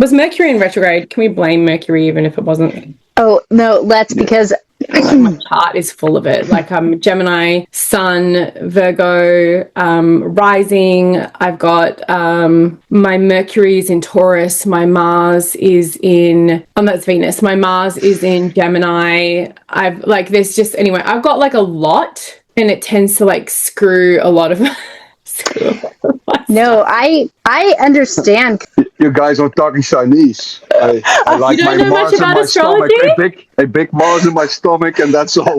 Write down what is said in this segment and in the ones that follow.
Was Mercury in retrograde? Can we blame Mercury even if it wasn't? Oh, no, let's, because like my chart is full of it. Like I'm Gemini, Sun, Virgo, rising. I've got my Mercury is in Taurus. My Mars is in, that's Venus. My Mars is in Gemini. I've like, there's just, anyway, I've got like a lot, and it tends to like screw a lot of No, I understand. You guys are talking Chinese. I like my Mars in my stomach. A big Mars in my stomach, and that's all.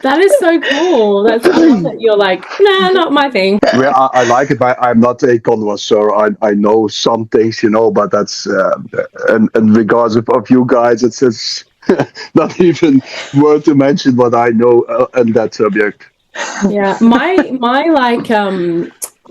That is so cool. That's cool that you're like, nah, not my thing. Well, I like it, but I'm not a connoisseur. I know some things, but that's in regards of you guys, it's not even worth to mention what I know in that subject. Yeah,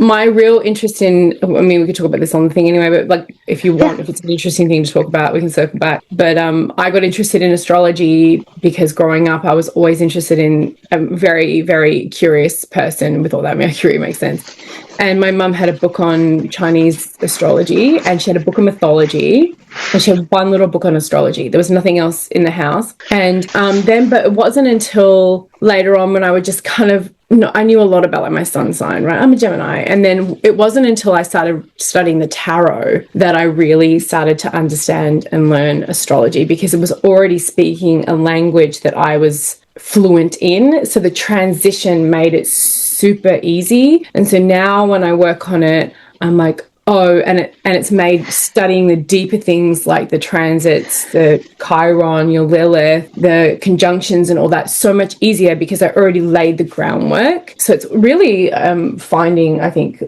my real interest in, I mean, we could talk about this on the thing anyway, but like if you want, if it's an interesting thing to talk about, we can circle back. But I got interested in astrology because growing up, I was always interested in a very, very curious person with all that Mercury, makes sense. And my mum had a book on Chinese astrology, and she had a book on mythology, and she had one little book on astrology. There was nothing else in the house. And but it wasn't until later on when I would just kind of, I knew a lot about like my sun sign, right? I'm a Gemini. And then it wasn't until I started studying the tarot that I really started to understand and learn astrology, because it was already speaking a language that I was fluent in. So the transition made it super easy. And so now when I work on it, I'm like, oh, and it's made studying the deeper things like the transits, the Chiron, your Lilith, the conjunctions and all that so much easier, because I already laid the groundwork. So it's really finding, I think,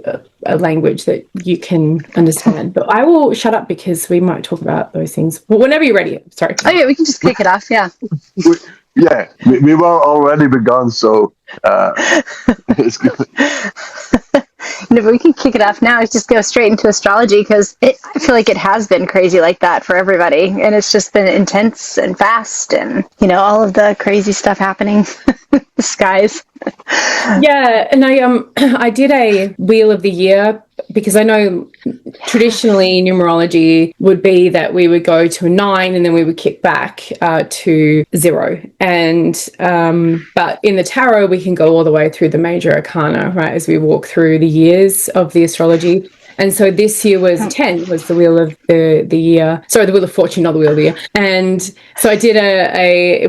a language that you can understand. But I will shut up because we might talk about those things. Well, whenever you're ready. Sorry. Oh, yeah, we can just kick it off, yeah. We were already begun, so it's good. No, but we can kick it off now. Just go straight into astrology, because I feel like it has been crazy like that for everybody, and it's just been intense and fast, and all of the crazy stuff happening. The skies. Yeah, and I did a wheel of the year, because I know traditionally numerology would be that we would go to a 9 and then we would kick back to 0. And but in the tarot, we can go all the way through the major arcana, right, as we walk through the years of the astrology. And so this year was 10, was the wheel of the year. Sorry, the wheel of fortune, not the wheel of the year. And so I did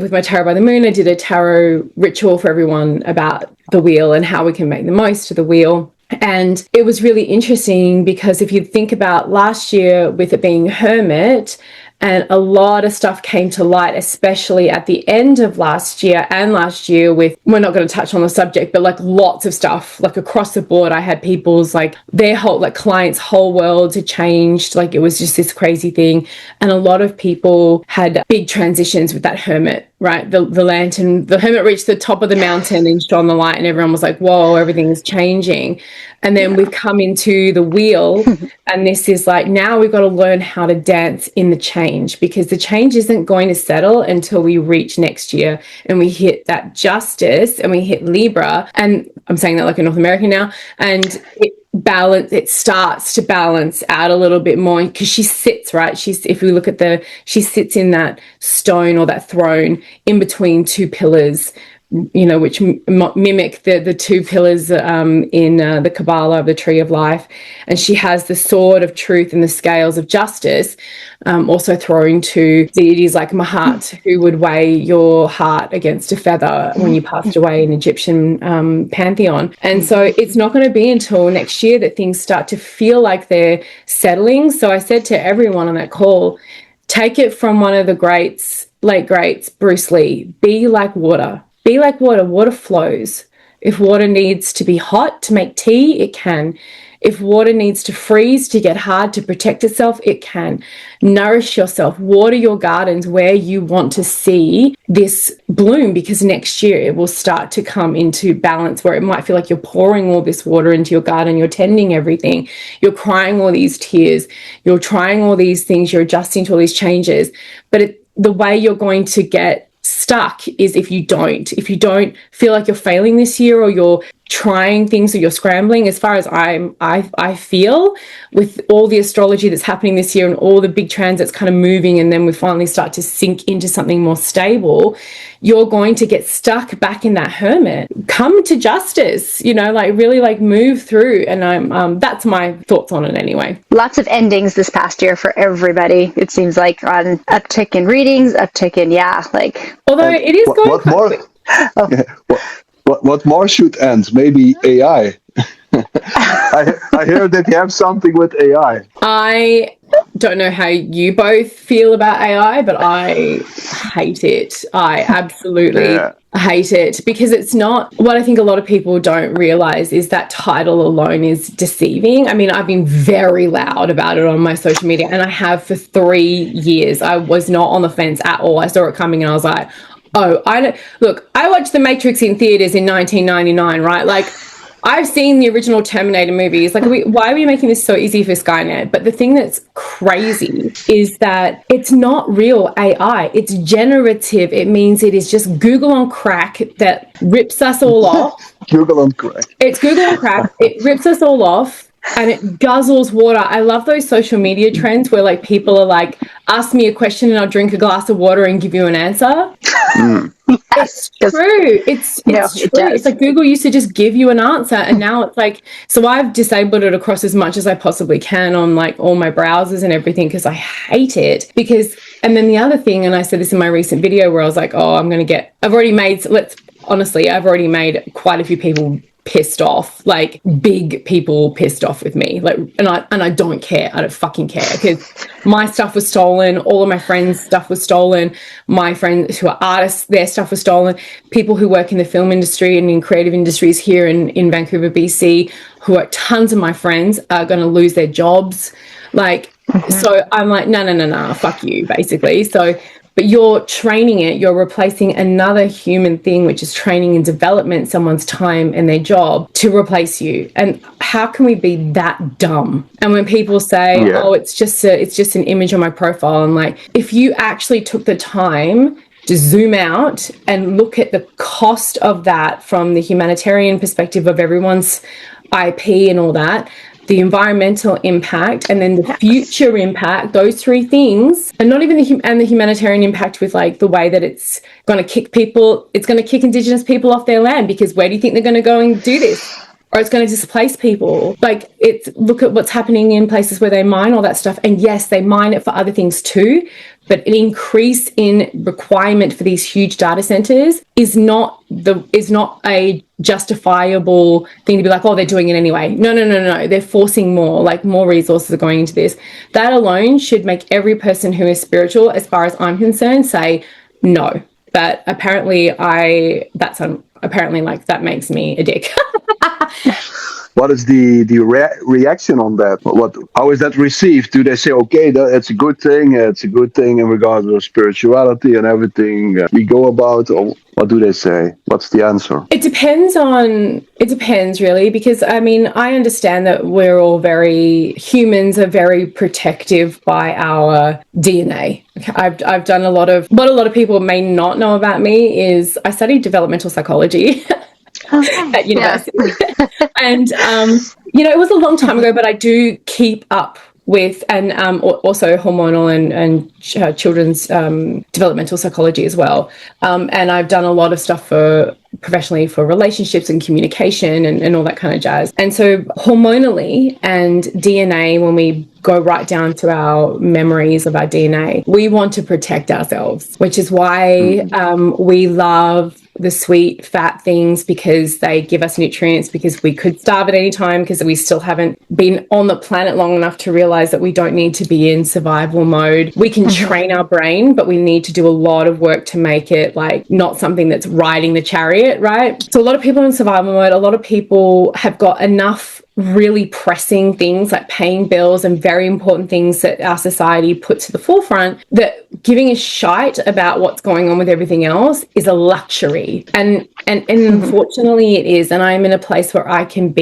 with my tarot by the moon, I did a tarot ritual for everyone about the wheel and how we can make the most of the wheel. And it was really interesting, because if you think about last year with it being Hermit, and a lot of stuff came to light, especially at the end of last year with, we're not going to touch on the subject, but like lots of stuff, like across the board. I had people's like their whole, like clients' whole worlds had changed. Like it was just this crazy thing. And a lot of people had big transitions with that Hermit, right? The lantern, the Hermit reached the top of the mountain and shone the light, and everyone was like, whoa, everything is changing. And then we've come into the wheel, and this is like, now we've got to learn how to dance in the change, because the change isn't going to settle until we reach next year and we hit that justice and we hit Libra. And I'm saying that like a North American now, and it starts to balance out a little bit more, because she sits, right? if we look at she sits in that stone or that throne in between two pillars, which mimic the two pillars in the Kabbalah of the Tree of Life. And she has the sword of truth and the scales of justice, also throwing to deities like Mahat, who would weigh your heart against a feather when you passed away in Egyptian pantheon. And so it's not going to be until next year that things start to feel like they're settling. So I said to everyone on that call, take it from one of the late greats, Bruce Lee, be like water. Be like water. Water flows. If water needs to be hot to make tea, it can. If water needs to freeze to get hard to protect itself, it can. Nourish yourself. Water your gardens where you want to see this bloom, because next year it will start to come into balance, where it might feel like you're pouring all this water into your garden, you're tending everything, you're crying all these tears, you're trying all these things, you're adjusting to all these changes. But the way you're going to get stuck is if you don't feel like you're failing this year, or you're trying things or you're scrambling, as far as I feel, with all the astrology that's happening this year and all the big transits kind of moving, and then we finally start to sink into something more stable, you're going to get stuck back in that hermit. Come to justice, you know, like really like move through. And I'm that's my thoughts on it anyway. Lots of endings this past year for everybody. It seems like on uptick in readings, uptick in although it is going what quite more? quick. What more should end? Maybe AI. I hear that you have something with AI. I don't know how you both feel about AI, but I hate it. I absolutely hate it, because it's not what I think a lot of people don't realize is that title alone is deceiving. I mean, I've been very loud about it on my social media, and I have for 3 years. I was not on the fence at all. I saw it coming and I was like, oh, I watched The Matrix in theaters in 1999, right? Like, I've seen the original Terminator movies. Like, why are we making this so easy for Skynet? But the thing that's crazy is that it's not real AI. It's generative. It means it is just Google on crack that rips us all off. Google on crack. It's Google on crack. It rips us all off. And it guzzles water. I love those social media trends where like people are like, ask me a question and I'll drink a glass of water and give you an answer. It's true. It's true. It's like Google used to just give you an answer, and now it's like, so I've disabled it across as much as I possibly can on like all my browsers and everything, because I hate it. And then the other thing, and I said this in my recent video where I was like, oh, I've already made quite a few people pissed off, like big people pissed off with me, like, and I don't care. I don't fucking care, because my stuff was stolen. All of my friends' stuff was stolen. My friends who are artists, their stuff was stolen. People who work in the film industry and in creative industries here in Vancouver, BC, who are tons of my friends, are going to lose their jobs. Like, so I'm like, no, fuck you, basically. So, but you're training it, you're replacing another human thing, which is training and development, someone's time and their job, to replace you. And how can we be that dumb? And when people say, oh, it's just an image on my profile, I'm like, if you actually took the time to zoom out and look at the cost of that from the humanitarian perspective of everyone's IP and all that, the environmental impact, and then the future impact, those three things, and not even the humanitarian impact with like the way that it's going to kick Indigenous people off their land, because where do you think they're going to go and do this? Or it's going to displace people. Like, look at what's happening in places where they mine all that stuff. And yes, they mine it for other things too, but an increase in requirement for these huge data centers is not a justifiable thing to be like, oh, they're doing it anyway. No. They're forcing more resources are going into this. That alone should make every person who is spiritual, as far as I'm concerned, say no. But apparently that makes me a dick. What is the reaction on that? How is that received? Do they say, okay, it's a good thing? It's a good thing in regards to spirituality and everything we go about? Or what do they say? What's the answer? It depends really, because I mean, I understand that humans are very protective by our DNA. I've done what a lot of people may not know about me is I studied developmental psychology. At university. And it was a long time ago, but I do keep up with, and also hormonal and children's developmental psychology as well. And I've done a lot of stuff professionally for relationships and communication and all that kind of jazz. And so hormonally and DNA, when we go right down to our memories of our DNA, we want to protect ourselves, which is why we love the sweet fat things, because they give us nutrients, because we could starve at any time, because we still haven't been on the planet long enough to realize that we don't need to be in survival mode. We can train our brain, but we need to do a lot of work to make it like not something that's riding the chariot, right? So a lot of people in survival mode, a lot of people have got enough really pressing things like paying bills and very important things that our society puts to the forefront, that giving a shite about what's going on with everything else is a luxury. And unfortunately it is. And I'm in a place where I can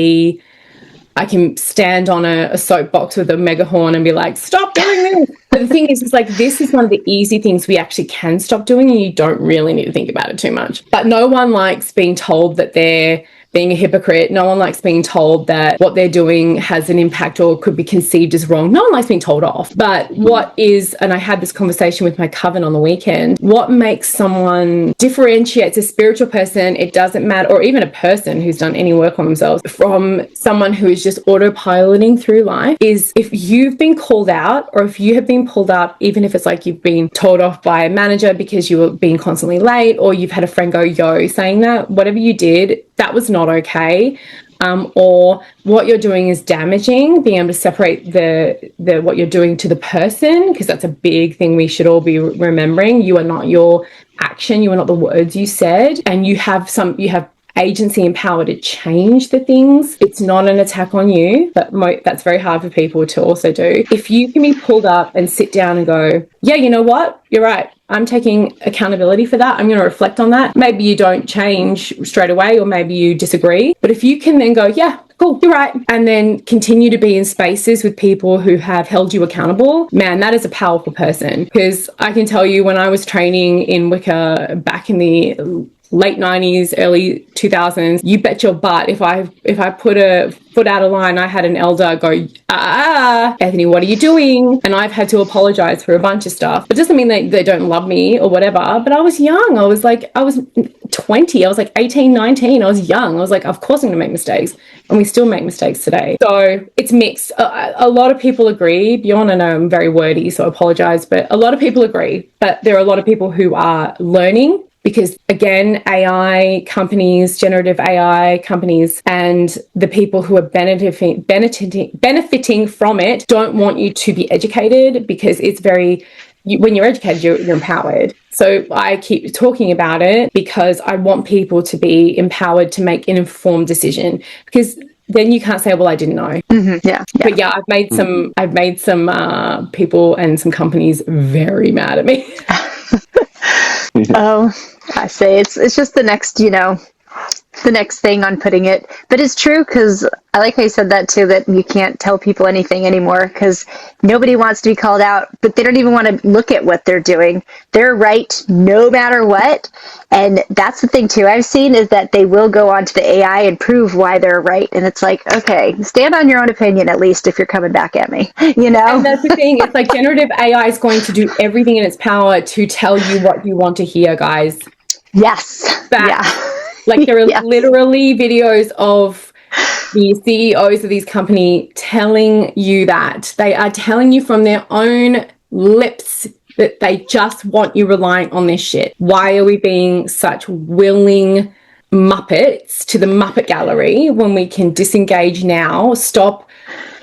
stand on a soapbox with a megaphone and be like, stop doing this. But the thing is like, this is one of the easy things we actually can stop doing, and you don't really need to think about it too much. But no one likes being told that they're being a hypocrite. No one likes being told that what they're doing has an impact or could be conceived as wrong. No one likes being told off. But what is, and I had this conversation with my coven on the weekend, what makes someone differentiates a spiritual person, it doesn't matter, or even a person who's done any work on themselves, from someone who is just autopiloting through life, is if you've been called out, or if you have been pulled up, even if it's like you've been told off by a manager because you were being constantly late, or you've had a friend go, yo, saying that, whatever you did, that was not okay, or what you're doing is damaging, being able to separate the what you're doing to the person, because that's a big thing we should all be remembering. You are not your action, you are not the words you said, and you have agency and power to change the things. It's not an attack on you, but that's very hard for people to also do. If you can be pulled up and sit down and go, yeah, you know what, you're right, I'm taking accountability for that, I'm going to reflect on that. Maybe you don't change straight away, or maybe you disagree, but if you can then go, yeah, cool, you're right, and then continue to be in spaces with people who have held you accountable, man, that is a powerful person. Because I can tell you, when I was training in Wicca back in the late 90s, early 2000s, you bet your butt if I put a foot out of line, I had an elder go, Ethony, what are you doing? And I've had to apologize for a bunch of stuff. It doesn't mean they don't love me or whatever, but I was young. I was 20. I was like 18, 19. I was young. I was like, of course I'm going to make mistakes. And we still make mistakes today. So it's mixed. A lot of people agree. Bjorn, I know I'm very wordy, so I apologize, but a lot of people agree. But there are a lot of people who are learning, because again, AI companies, generative AI companies, and the people who are benefiting from it don't want you to be educated, because it's when you're educated, you're empowered. So I keep talking about it because I want people to be empowered to make an informed decision, because then you can't say, well, I didn't know. Mm-hmm. Yeah. But yeah, I've made some people and some companies very mad at me. Oh, I say it's just the next, the next thing on putting it. But it's true, because I like how you said that too, that you can't tell people anything anymore, because nobody wants to be called out, but they don't even want to look at what they're doing. They're right no matter what. And that's the thing too I've seen, is that they will go onto the AI and prove why they're right. And it's like, okay, stand on your own opinion, at least, if you're coming back at me, And that's the thing. It's like generative AI is going to do everything in its power to tell you what you want to hear, guys. Yes. Yeah. Like there are literally videos of the CEOs of these companies telling you that. They are telling you from their own lips that they just want you relying on this shit. Why are we being such willing Muppets to the Muppet Gallery when we can disengage now, stop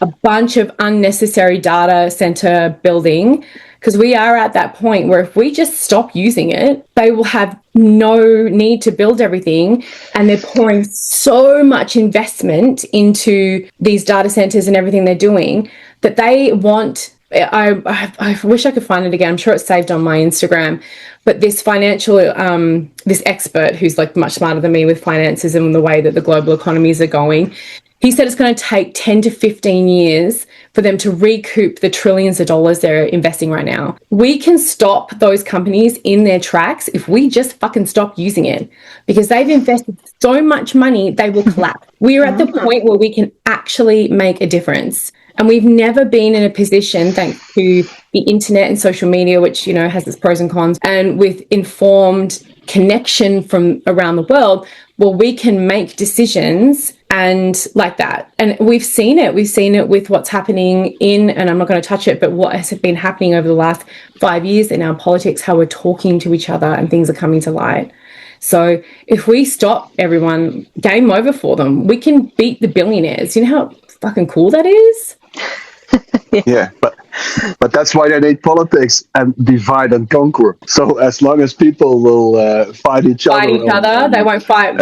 a bunch of unnecessary data center building? Because we are at that point where if we just stop using it, they will have no need to build everything. And they're pouring so much investment into these data centers and everything they're doing that they want. I wish I could find it again. I'm sure it's saved on my Instagram. But this this expert who's like much smarter than me with finances and the way that the global economies are going, he said it's going to take 10 to 15 years for them to recoup the trillions of dollars they're investing right now. We can stop those companies in their tracks if we just fucking stop using it, because they've invested so much money, they will collapse. We are at the point where we can actually make a difference. And we've never been in a position, thanks to the internet and social media, which, has its pros and cons, and with informed connection from around the world, well, we can make decisions and like that. And we've seen it with what's happening and I'm not going to touch it, but what has been happening over the last 5 years in our politics, how we're talking to each other and things are coming to light. So if we stop everyone, game over for them. We can beat the billionaires. You know how fucking cool that is? Yeah, but that's why they need politics and divide and conquer. So as long as people will fight each other, they won't fight.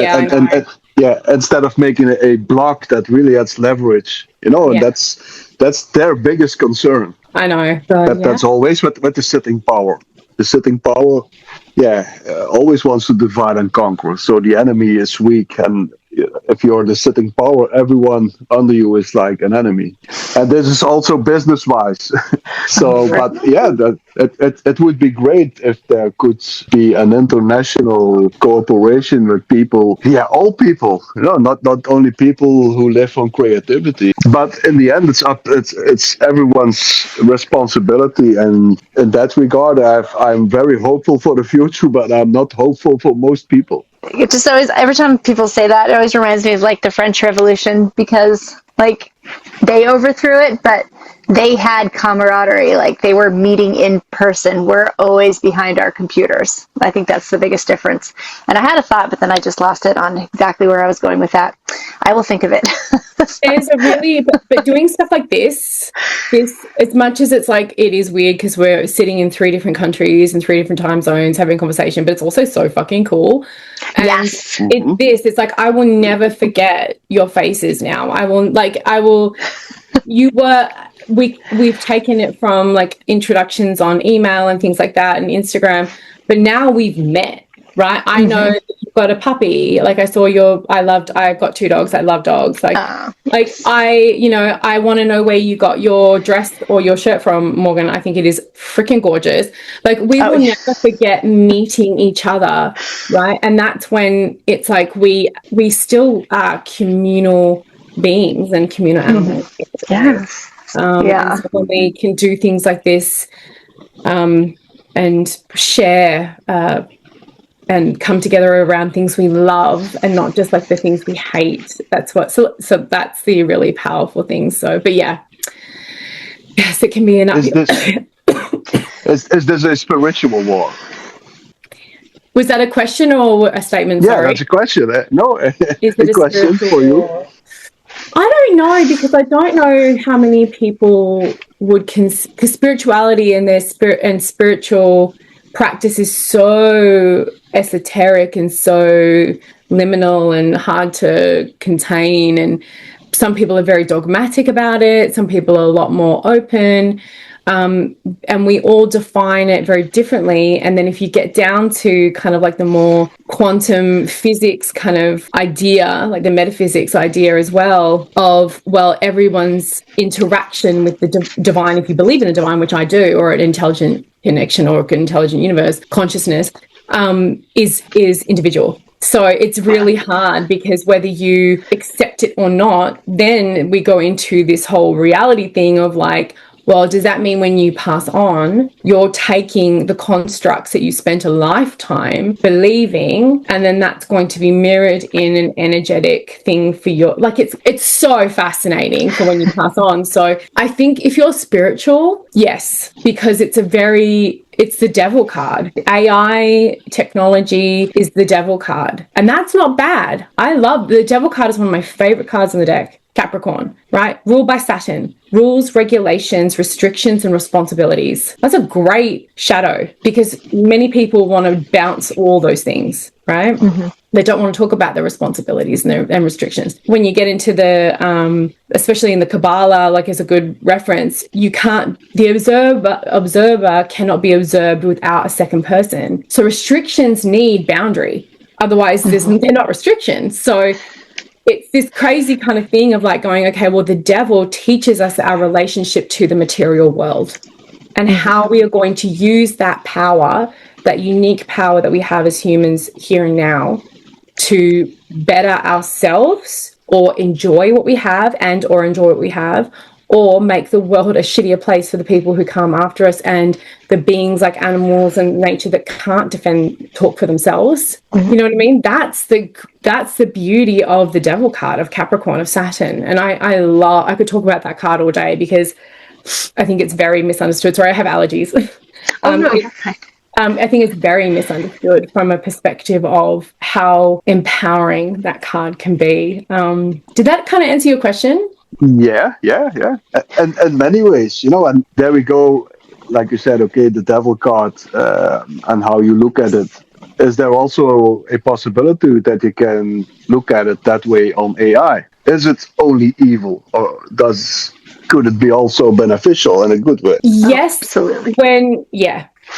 Yeah, instead of making a block that really adds leverage, and that's their biggest concern. I know. That's always with the sitting power. The sitting power, always wants to divide and conquer. So the enemy is weak, and if you're the sitting power, everyone under you is like an enemy. And this is also business wise. So, but yeah, it would be great if there could be an international cooperation with people. Yeah, all people, not only people who live on creativity, but in the end, it's everyone's responsibility. And in that regard, I'm very hopeful for the future, but I'm not hopeful for most people. It just always, every time people say that, it always reminds me of like the French Revolution, because like they overthrew it, but they had camaraderie. Like they were meeting in person. We're always behind our computers. I think that's the biggest difference. And I had a thought, but then I just lost it on exactly where I was going with that. I will think of it. It's a really, but doing stuff like this, as much as it's like, it is weird because we're sitting in 3 different countries and 3 different time zones having a conversation, but it's also so fucking cool. And Yes. it's like, I will never forget your faces now. We've taken it from like introductions on email and things like that and Instagram, but now we've met. Right. I know that you've got a puppy. Like I saw I've got 2 dogs. I love dogs. I want to know where you got your dress or your shirt from, Morgan. I think it is freaking gorgeous. Like we will never forget meeting each other. Right. And that's when it's like, we still are communal beings and communal animals. Yes. And so when we can do things like this, and share, and come together around things we love and not just like the things we hate. That's so that's the really powerful thing. So, but yes, it can be enough. Is this a spiritual war? Was that a question or a statement? Yeah, Sorry. that's a question. No, Is it a question for you. War? I don't know, because I don't know how many people would because spirituality and their spirit and spiritual practice is so esoteric and so liminal and hard to contain, and some people are very dogmatic about it, some people are a lot more open, and we all define it very differently. And then if you get down to kind of like the more quantum physics kind of idea, like the metaphysics idea as well, of, well, everyone's interaction with the divine, if you believe in the divine, which I do, or an intelligent connection or an intelligent universe, consciousness, is individual. So it's really hard, because whether you accept it or not, then we go into this whole reality thing of like, well, does that mean when you pass on, you're taking the constructs that you spent a lifetime believing, and then that's going to be mirrored in an energetic thing for your, like, it's so fascinating for when you pass on. So I think if you're spiritual, yes, because it's the devil card. AI technology is the devil card. And that's not bad. I love the devil card. Is one of my favorite cards in the deck. Capricorn, right? Ruled by Saturn. Rules, regulations, restrictions, and responsibilities. That's a great shadow, because many people want to bounce all those things, right? Mm-hmm. They don't want to talk about their responsibilities and restrictions. When you get into the, especially in the Kabbalah, like as a good reference, the observer cannot be observed without a second person. So restrictions need boundary. Otherwise, they're not restrictions. So it's this crazy kind of thing of like going, okay, well, the devil teaches us our relationship to the material world and how we are going to use that power, that unique power that we have as humans here and now, to better ourselves or enjoy what we have or make the world a shittier place for the people who come after us and the beings like animals and nature that can't talk for themselves. Mm-hmm. You know what I mean? That's the beauty of the devil card of Capricorn, of Saturn. And I could talk about that card all day, because I think it's very misunderstood. Sorry, I have allergies. I think it's very misunderstood from a perspective of how empowering that card can be. Did that kind of answer your question? Yeah. And in many ways, and there we go, like you said, okay, the devil card, and how you look at it. Is there also a possibility that you can look at it that way on AI? Is it only evil, or could it be also beneficial in a good way? Yes, absolutely.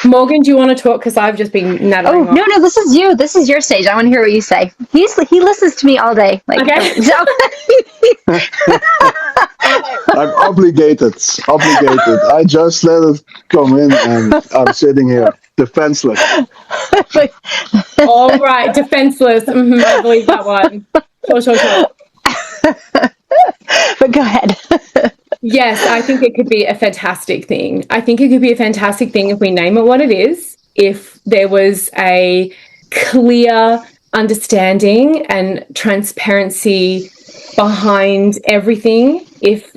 Morgan, do you want to talk? Because I've just been nattering Oh, no, this is you. This is your stage. I want to hear what you say. He listens to me all day. Like, Okay. so. I'm obligated. I just let it come in, and I'm sitting here defenseless. All right, defenseless. I believe that one. Sure. But go ahead. Yes, I think it could be a fantastic thing. I think it could be a fantastic thing if we name it what it is, if there was a clear understanding and transparency behind everything, if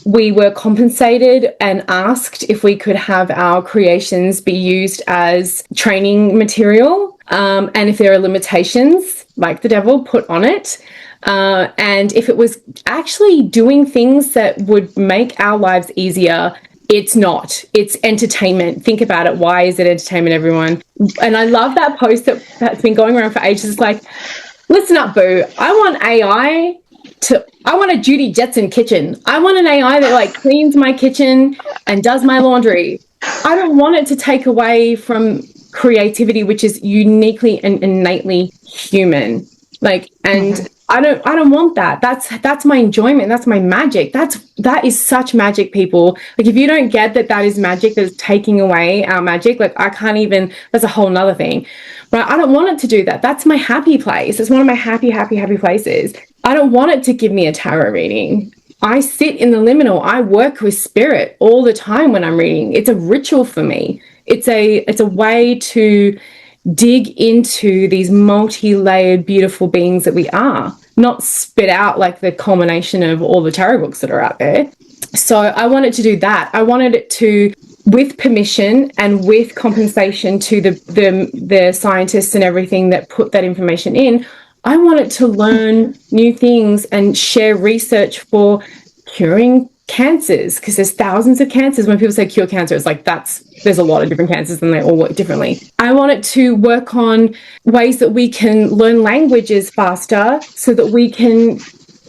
we were compensated and asked if we could have our creations be used as training material, and if there are limitations, like the devil put on it, and if it was actually doing things that would make our lives easier. It's not. It's entertainment. Think about it. Why is it entertainment, everyone? And I love that post that's been going around for ages. It's like, listen up, boo. I want a Judy Jetson kitchen. I want an AI that like cleans my kitchen and does my laundry. I don't want it to take away from creativity, which is uniquely and innately human. Like, and I don't want that. That's my enjoyment. That's my magic. That is such magic, people. Like, if you don't get that is magic, that is taking away our magic, like I can't even, that's a whole nother thing. But I don't want it to do that. That's my happy place. It's one of my happy places. I don't want it to give me a tarot reading. I sit in the liminal. I work with spirit all the time when I'm reading. It's a ritual for me. It's a way to dig into these multi-layered, beautiful beings that we are, not spit out like the culmination of all the tarot books that are out there. So I wanted to do that. I wanted it to, with permission and with compensation to the scientists and everything that put that information in, I wanted to learn new things and share research for curing cancers, because there's thousands of cancers. When people say cure cancer, it's like there's a lot of different cancers and they all work differently. I wanted to work on ways that we can learn languages faster so that we can,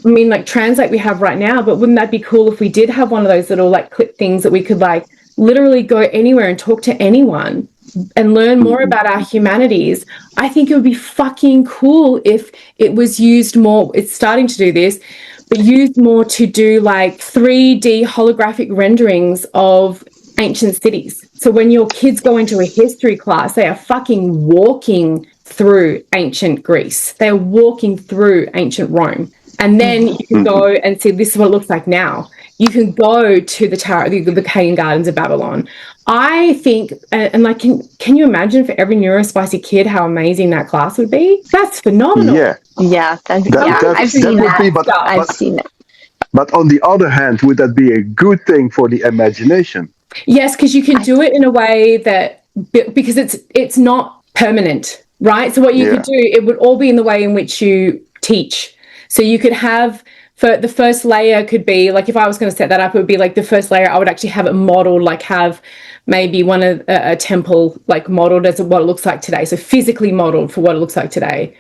like Translate we have right now, but wouldn't that be cool if we did have one of those little like clip things that we could like literally go anywhere and talk to anyone and learn more about our humanities? I think it would be fucking cool if it was used more. It's starting to do this, but used more to do like 3D holographic renderings of ancient cities. So when your kids go into a history class, they are fucking walking through ancient Greece. They are walking through ancient Rome. And then you can go and see, this is what it looks like now. You can go to the Pagan Gardens of Babylon. I think, and like, can you imagine for every neurospicy kid how amazing that class would be? That's phenomenal. Yeah, I've seen that. I've seen it. But on the other hand, would that be a good thing for the imagination? Yes, because you can do it in a way that, because it's not permanent, right? So what you could do, it would all be in the way in which you teach. So you could have, for the first layer could be, like if I was going to set that up, it would be like the first layer, I would actually have it modeled, like have maybe one of a temple like modeled as what it looks like today. So physically modeled for what it looks like today.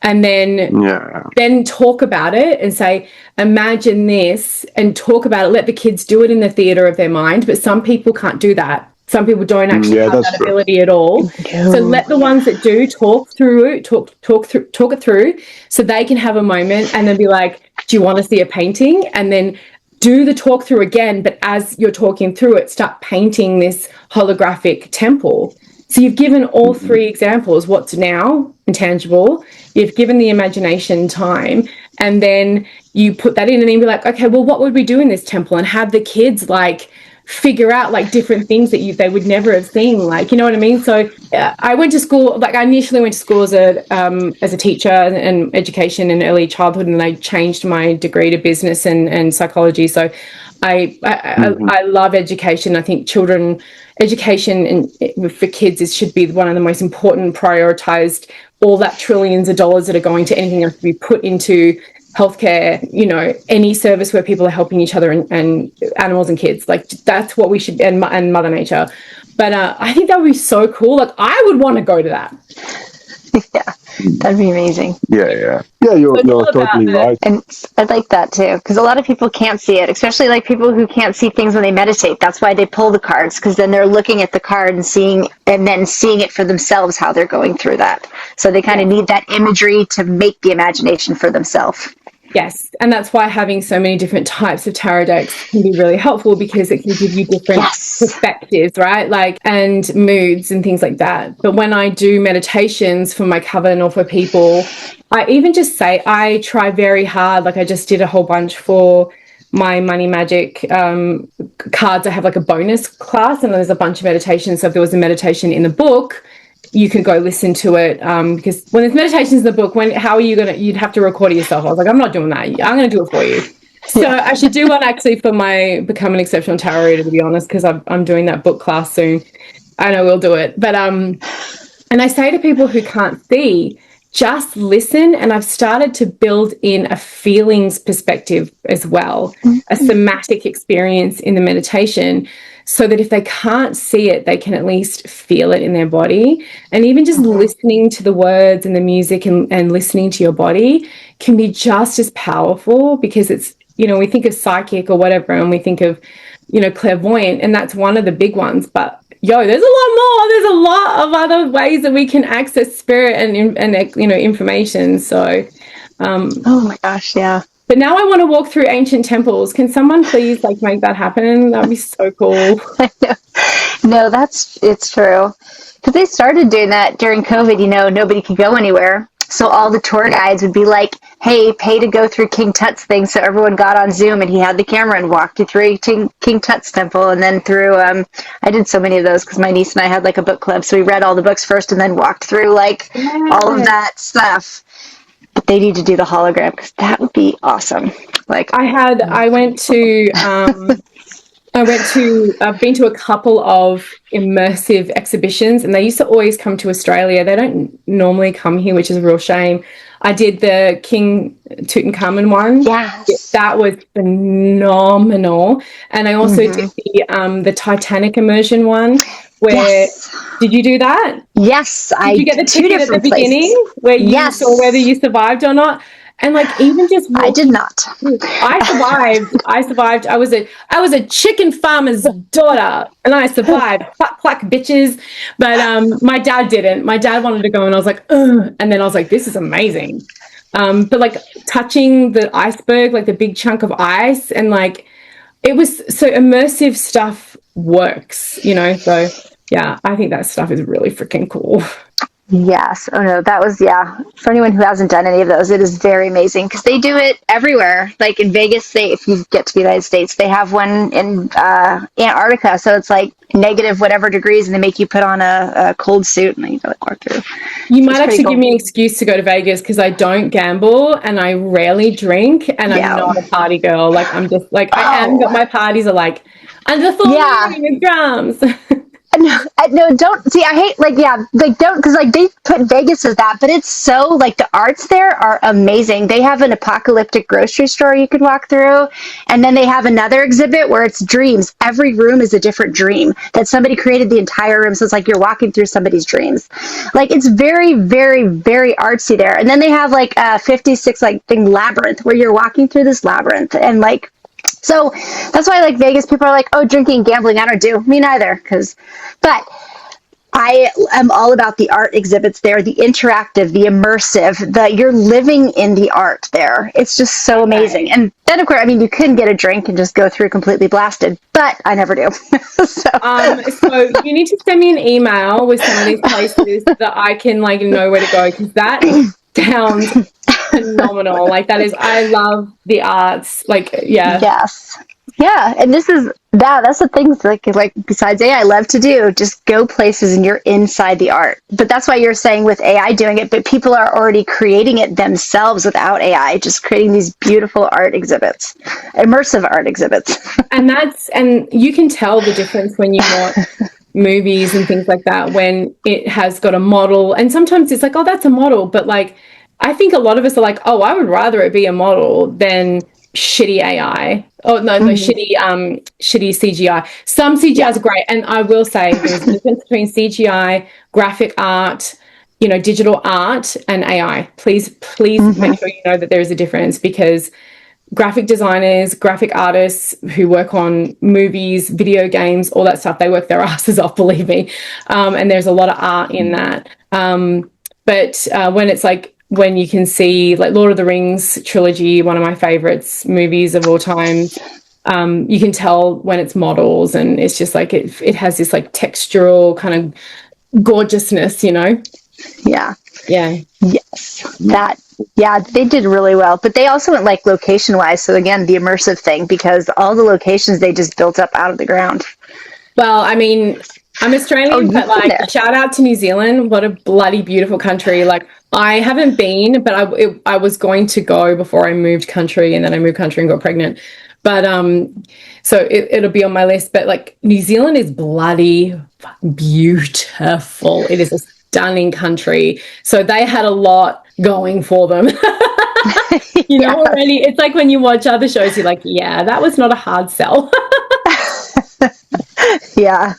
And then talk about it and say, imagine this, and talk about it. Let the kids do it in the theater of their mind. But some people can't do that. Some people don't actually have that ability at all. So let the ones that do talk it through, so they can have a moment and then be like, do you want to see a painting? And then do the talk through again. But as you're talking through it, start painting this holographic temple. So you've given all three examples, what's now intangible, you've given the imagination time, and then you put that in and then be like, okay, well, what would we do in this temple? And have the kids like figure out like different things that they would never have seen, like, you know what I mean? So I went to school, like I initially went to school as a teacher and education in early childhood, and then I changed my degree to business and psychology. So I love education. I think education and for kids should be one of the most important, prioritized. All that trillions of dollars that are going to anything else to be put into healthcare, you know, any service where people are helping each other and animals and kids. Like that's what we should, and Mother Nature. But I think that would be so cool. Like I would want to go to that. Yeah. That'd be amazing. Yeah. You're totally right. And I like that too, because a lot of people can't see it, especially like people who can't see things when they meditate. That's why they pull the cards, because then they're looking at the card and then seeing it for themselves how they're going through that. So they kind of need that imagery to make the imagination for themselves. Yes, and that's why having so many different types of tarot decks can be really helpful, because it can give you different perspectives, right? Like, and moods and things like that. But when I do meditations for my coven or for people, I even just say, I try very hard. Like, I just did a whole bunch for my money magic cards. I have like a bonus class, and there's a bunch of meditations. So if there was a meditation in the book, you can go listen to it, because when there's meditations in the book, how are you you'd have to record it yourself. I was like, I'm not doing that. I'm going to do it for you. So I should do one actually for my Become an Exceptional Tarot Reader, to be honest, because I'm doing that book class soon. I know we'll do it. But and I say to people who can't see, just listen. And I've started to build in a feelings perspective as well, a somatic experience in the meditation, so that if they can't see it, they can at least feel it in their body. And even just listening to the words and the music and listening to your body can be just as powerful, because it's, we think of psychic or whatever, and we think of, clairvoyant, and that's one of the big ones. But there's a lot more. There's a lot of other ways that we can access spirit and information. So, oh my gosh, yeah. But now I want to walk through ancient temples. Can someone please make that happen? That'd be so cool. No, it's true. Because they started doing that during COVID. Nobody could go anywhere. So all the tour guides would be like, hey, pay to go through King Tut's thing. So everyone got on Zoom, and he had the camera and walked you through King Tut's temple. And then through, I did so many of those because my niece and I had a book club. So we read all the books first and then walked through all of that stuff. But they need to do the hologram, because that would be awesome. I've been to a couple of immersive exhibitions, and they used to always come to Australia. They don't normally come here, which is a real shame. I did the King Tutankhamun one. Yes. That was phenomenal. And I also did the Titanic immersion one. Did you do that? Yes, did you get the ticket at the beginning where you saw whether you survived or not? And even just I did not. I survived. I was a chicken farmer's daughter, and I survived. Pluck, bitches. But my dad didn't. My dad wanted to go, and I was like, ugh. And then I was like, this is amazing. But touching the iceberg, the big chunk of ice, and it was so immersive stuff works, So yeah, I think that stuff is really freaking cool. Yes. Oh no, that was, for anyone who hasn't done any of those, it is very amazing, because they do it everywhere. In Vegas, if you get to the United States, they have one in Antarctica. So it's negative whatever degrees, and they make you put on a cold suit, and then you walk through. You might actually give me an excuse to go to Vegas, because I don't gamble and I rarely drink, and I'm not a party girl. I'm just I am, but my parties are under full moon with drums. No, don't see. I hate don't, because they put Vegas as that, but it's so the arts there are amazing. They have an apocalyptic grocery store you could walk through, and then they have another exhibit where it's dreams. Every room is a different dream that somebody created the entire room, so it's you're walking through somebody's dreams. It's very, very, very artsy there. And then they have a 56 thing labyrinth where you're walking through this labyrinth, and so that's why Vegas people are oh, drinking and gambling I don't do. Me neither. But I am all about the art exhibits there, the interactive, the immersive, you're living in the art there. It's just so amazing. And then of course, you can get a drink and just go through completely blasted, but I never do. So you need to send me an email with some of these places that I can know where to go, because that sounds phenomenal. That is, I love the arts. Yes. Yeah, and this is that's the things besides AI I love to do, just go places and you're inside the art. But that's why you're saying with AI doing it, but people are already creating it themselves without AI, just creating these beautiful art exhibits, immersive art exhibits. And you can tell the difference when you watch movies and things like that, when it has got a model, and sometimes it's oh, that's a model, but I think a lot of us are oh, I would rather it be a model than shitty AI. Oh no, shitty CGI. Some CGI is great, and I will say there's a difference between CGI, graphic art, digital art and AI. Please make sure you know that there is a difference, because graphic designers, graphic artists who work on movies, video games, all that stuff, they work their asses off, believe me. And there's a lot of art in that. But when it's like, when you can see like Lord of the Rings trilogy, one of my favorites movies of all time, you can tell when it's models, and it's just like it has this like textural kind of gorgeousness, Yeah. Yes. They did really well, but they also went like location wise. So again, the immersive thing, because all the locations they just built up out of the ground. Well, I mean, I'm Australian, but like, shout out to New Zealand. What a bloody beautiful country. Like, I haven't been, but I was going to go before I moved country, and then I moved country and got pregnant. But so it'll be on my list. But like, New Zealand is bloody beautiful. It is a stunning country. So they had a lot going for them. Already. It's like when you watch other shows, you're like, yeah, that was not a hard sell. Yeah.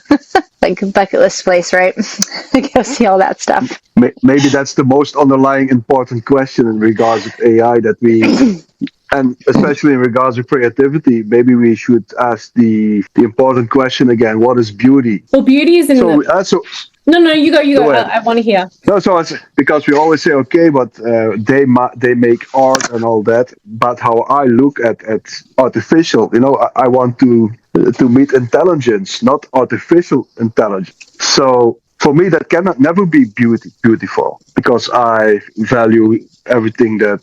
Like a bucket list place, right? Go see all that stuff. Maybe that's the most underlying important question in regards of AI that we, and especially in regards to creativity, maybe we should ask the important question again: what is beauty? Well, beauty is in No, you go. I want to hear. No, so it's because we always say, okay, but they make art and all that. But how I look at artificial, I want to meet intelligence, not artificial intelligence. So for me, that cannot never be beautiful, because I value everything that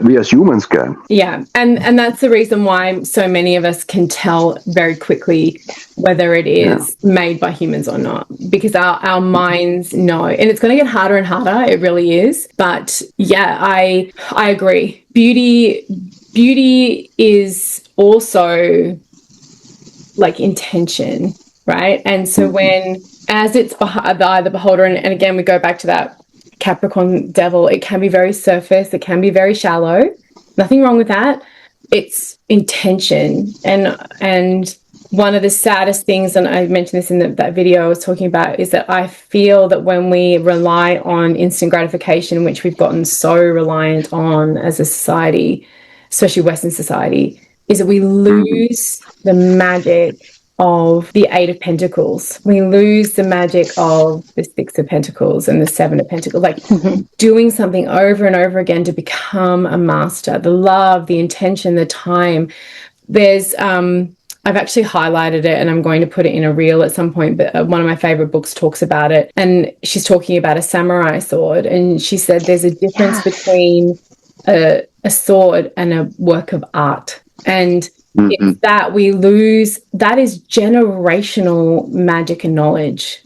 we as humans can. Yeah, and that's the reason why so many of us can tell very quickly whether it is made by humans or not, because our minds know, and it's going to get harder and harder. It really is. But yeah, I agree. Beauty is also like intention, right? And so as it's the eye of the beholder, and again, we go back to that Capricorn devil, it can be very surface, it can be very shallow. Nothing wrong with that. It's intention. And one of the saddest things, and I mentioned this in that video I was talking about, is that I feel that when we rely on instant gratification, which we've gotten so reliant on as a society, especially Western society, is that we lose the magic of the Eight of Pentacles. We lose the magic of the Six of Pentacles and the Seven of Pentacles, like doing something over and over again to become a master. The love, the intention, the time. There's, I've actually highlighted it, and I'm going to put it in a reel at some point, but one of my favorite books talks about it. And she's talking about a samurai sword. And she said there's a difference between a sword and a work of art. And it's that we lose, that is generational magic and knowledge.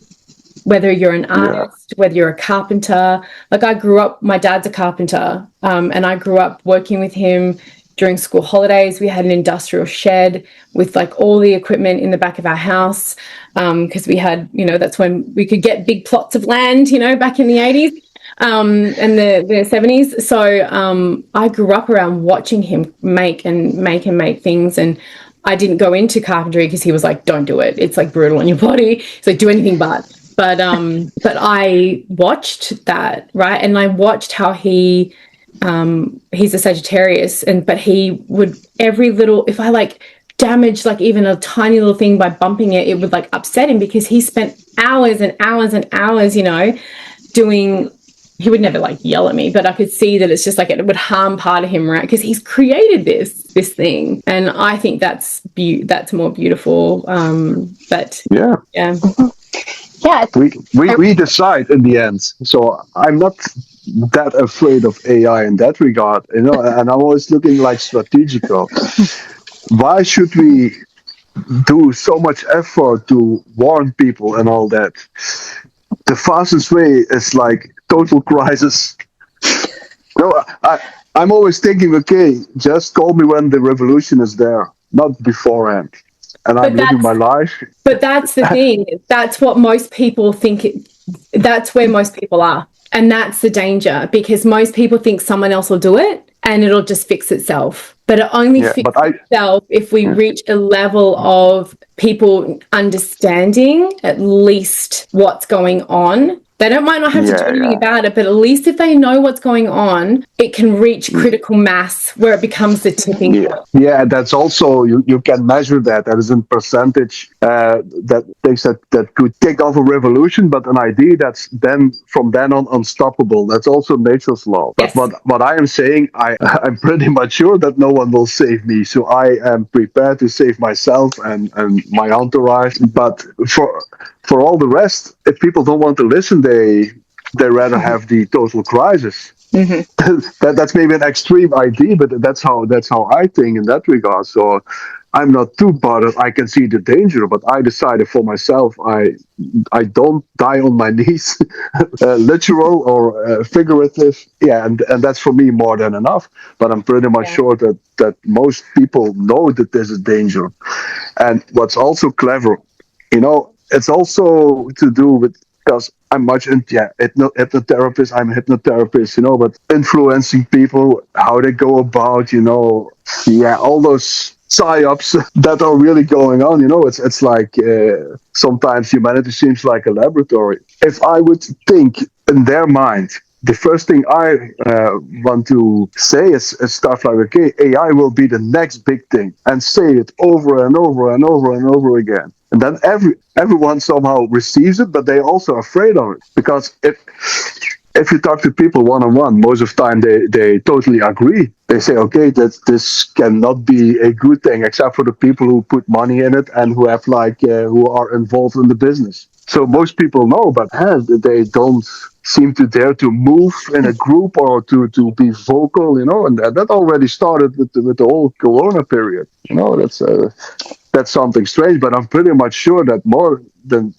Whether you're an artist, whether you're a carpenter. Like, I grew up, my dad's a carpenter, and I grew up working with him during school holidays. We had an industrial shed with like all the equipment in the back of our house, because we had, that's when we could get big plots of land, back in the 80s. And the 70s. So I grew up around watching him make things, and I didn't go into carpentry because he was like, don't do it, it's like brutal on your body. He's like, do anything but I watched that, right? And I watched how he's a Sagittarius, but he would, if I like damaged like even a tiny little thing by bumping it would like upset him, because he spent hours and hours and hours, doing. He would never like yell at me, but I could see that it's just like it would harm part of him, right? Because he's created this thing, and I think that's more beautiful. But yeah. We decide in the end. So I'm not that afraid of AI in that regard, and I'm always looking like strategical. Why should we do so much effort to warn people and all that? The fastest way is like total crisis. No, I'm always thinking, okay, just call me when the revolution is there, not beforehand. And I'm living my life. But that's the thing. That's what most people think. That's where most people are. And that's the danger, because most people think someone else will do it and it'll just fix itself. But it only fixes itself if we reach a level of people understanding at least what's going on. They might not have to do anything about it, but at least if they know what's going on, it can reach critical mass where it becomes the tipping point. Yeah, that's also, you can measure that. That is in percentage, that things that could kick off a revolution, but an idea that's then, from then on, unstoppable. That's also nature's law. Yes. But what I am saying, I'm pretty much sure that no one will save me. So I am prepared to save myself and my entourage. But for all the rest, if people don't want to listen, they rather have the total crisis. That's maybe an extreme idea, but that's how I think in that regard. So I'm not too bothered. I can see the danger, but I decided for myself, I don't die on my knees, literal or figurative. Yeah, and that's for me more than enough. But I'm pretty much sure that most people know that there's a danger. And what's also clever, it's also to do with, because I'm much into hypnotherapist. I'm a hypnotherapist, but influencing people, how they go about, all those psyops that are really going on. It's like sometimes humanity seems like a laboratory. If I would think in their mind, the first thing I want to say is stuff like, okay, AI will be the next big thing, and say it over and over and over and over again. And then everyone somehow receives it, but they're also afraid of it. Because if you talk to people one-on-one, most of the time they totally agree. They say, okay, that this cannot be a good thing, except for the people who put money in it and who have who are involved in the business. So most people know, but they don't seem to dare to move in a group or to be vocal, and that already started with the whole Corona period. That's something strange, but I'm pretty much sure that more than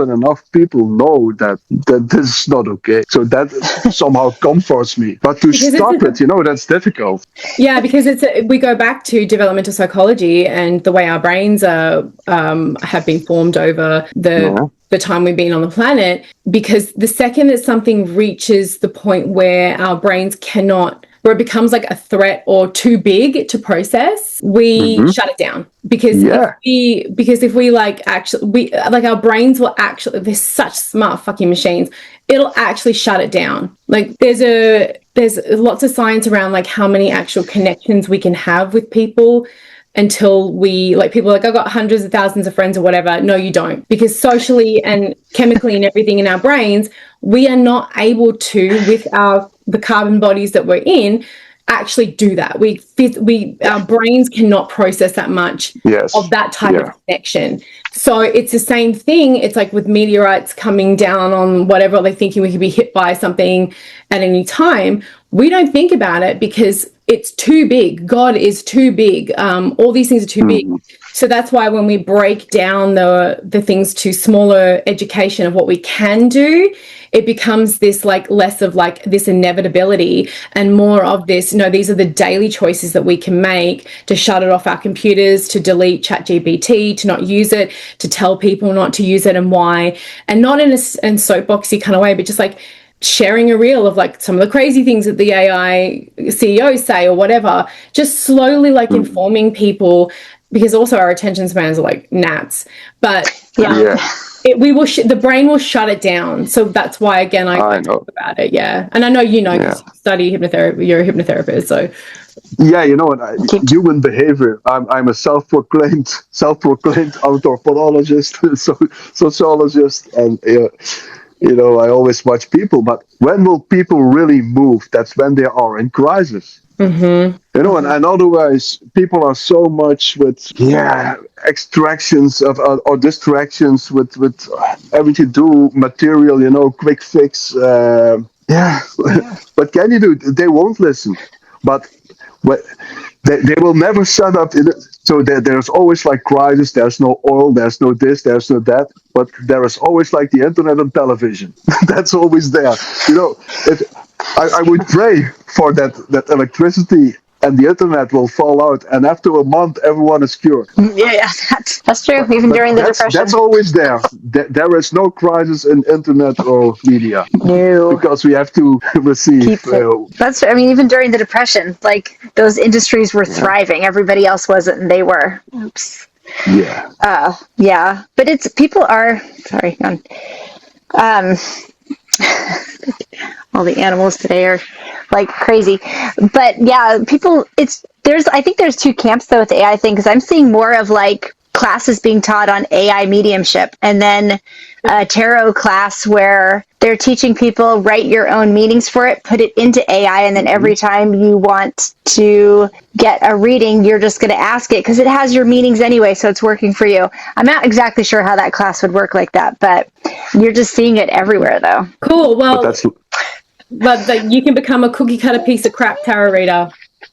enough people know that this is not okay. So that somehow comforts me. But to stop it, that's difficult. Yeah, because we go back to developmental psychology and the way our brains have been formed over the time we've been on the planet. Because the second that something reaches the point where our brains where it becomes like a threat or too big to process, we shut it down. Because if we our brains will actually, they're such smart fucking machines, it'll actually shut it down. Like there's lots of science around like how many actual connections we can have with people until people are like, I've got hundreds of thousands of friends or whatever. No, you don't. Because socially and chemically and everything in our brains, we are not able to, with the carbon bodies that we're in, actually do that. Our brains cannot process that much of that type of connection. So it's the same thing. It's like with meteorites coming down on whatever, they're thinking we could be hit by something at any time. We don't think about it because it's too big. God is too big. All these things are too big. So that's why when we break down the things to smaller education of what we can do, it becomes this less of this inevitability and more of this, these are the daily choices that we can make to shut it off our computers, to delete ChatGPT, to not use it, to tell people not to use it and why. And not in a soapboxy kind of way, but just sharing a reel of some of the crazy things that the AI CEOs say or whatever, just slowly informing people, because also our attention spans are like gnats. But the brain will shut it down. So that's why, again, I talk about it. Yeah. And I know because you study hypnotherapy, you're a hypnotherapist. So yeah, human behavior. I'm a self-proclaimed anthropologist, sociologist, and I always watch people. But when will people really move? That's when they are in crisis. And otherwise people are so much with extractions or distractions with everything to do material, quick fix. What can you do? They won't listen. But they will never shut up. So there's always crisis. There's no oil. There's no this. There's no that. But there is always the internet and television. That's always there. I would pray for that electricity and the internet will fall out, and after a month, everyone is cured. Yeah, that's true. Even during the Depression, that's always there. There is no crisis in internet or media. No, because we have to receive. That's. Even during the Depression, those industries were thriving. Everybody else wasn't, and they were. Oops. Yeah. But people are sorry. All the animals today are like crazy. But yeah, I think there's two camps though with the AI thing, because I'm seeing more of like classes being taught on AI mediumship, and then a tarot class where they're teaching people write your own meanings for it, put it into AI, and then every time you want to get a reading, you're just going to ask it because it has your meanings anyway, so it's working for you. I'm not exactly sure how that class would work like that, but you're just seeing it everywhere though. Cool. Well, but you can become a cookie cutter piece of crap tarot reader.